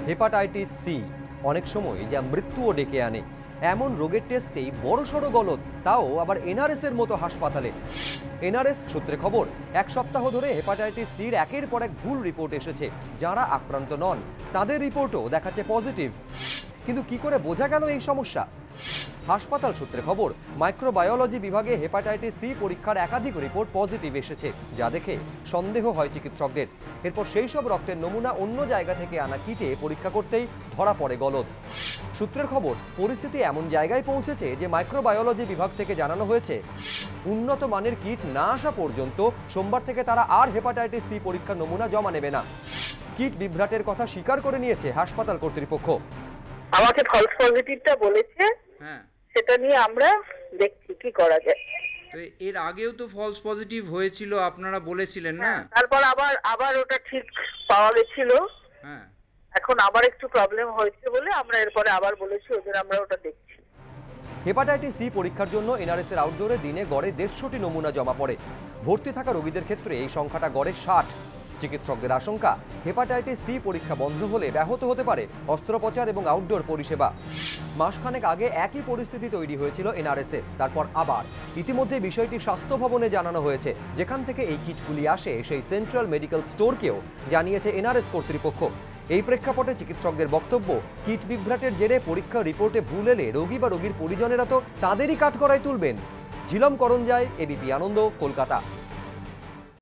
Hepatitis C অনেক সময় যা মৃত্যুও ডেকে আনে, এমন রোগের টেস্টেই বড়সড় গলদ, তাও আবার এনআরএস এর মতো হাসপাতালে। এনআরএস সূত্রে খবর, এক সপ্তাহ ধরে হেপাটাইটিস সির একের পর এক ভুল রিপোর্ট এসেছে। যারা আক্রান্ত নন তাদের রিপোর্টও দেখাচ্ছে পজিটিভ। কিন্তু কি করে বোঝা গেল এই সমস্যা? হাসপাতাল সূত্রে খবর, মাইক্রোবায়োলজি বিভাগে হেপাটাইটিস সি পরীক্ষার একাধিক রিপোর্ট পজিটিভ এসেছে, যা দেখে সন্দেহ হয় চিকিৎসকদের। এরপর সেই সব রক্তের নমুনা অন্য জায়গা থেকে আনা কিটে পরীক্ষা করতেই ধরা পড়ে গলদ। সূত্রের খবর, পরিস্থিতি এমন জায়গায় পৌঁছেছে যে মাইক্রোবায়োলজি বিভাগ থেকে জানানো হয়েছে উন্নত মানের কিট না আসা পর্যন্ত সোমবার থেকে তারা আর হেপাটাইটিস সি পরীক্ষার নমুনা জমা নেবে না। কিট বিভ্রাটের কথা স্বীকার করে নিয়েছে হাসপাতাল কর্তৃপক্ষ। আমাকে ফলস পজিটিভটা বলেছে, হ্যাঁ, সেটা নিয়ে আমরা দেখছি কি করা যায়। তো এর আগেও তো ফলস পজিটিভ হয়েছিল, আপনারা বলেছিলেন না? তারপর আবার ওটা ঠিক পাওয়া গেছিল। হ্যাঁ, এখন আবার একটু প্রবলেম হয়েছে বলে আমরা এরপরে আবার বলেছি ওদের আমরা ওটা দেখছি। হেপাটাইটিস সি পরীক্ষার জন্য এনআরএস এর আউটডোরে দিনে গড়ে 150টি নমুনা জমা পড়ে। ভর্তি থাকা রোগীদের ক্ষেত্রে এই সংখ্যাটা গড়ে 60। চিকিৎসকদের আশঙ্কা, হেপাটাইটিস সি পরীক্ষা বন্ধ হলে ব্যাহত হতে পারে অস্ত্রোপচার এবং আউটডোর পরিষেবা। মাসখানেক আগে একই পরিস্থিতি তৈরি হয়েছিল এনআরএস এ, তারপর আবার। ইতিমধ্যে বিষয়টি স্বাস্থ্য ভবনে জানানো হয়েছে, যেখান থেকে এই কিটগুলি আসে সেই সেন্ট্রাল মেডিকেল স্টোরকেও জানিয়েছে এনআরএস কর্তৃপক্ষ। এই প্রেক্ষাপটে চিকিৎসকদের বক্তব্য, কিট বিভ্রাটের জেরে পরীক্ষা রিপোর্টে ভুল এলে রোগী বা রোগীর পরিজনেরা তো তাদেরই কাঠগড়ায় তুলবেন। ঝিলম করঞ্জায়, এবিপি আনন্দ, কলকাতা।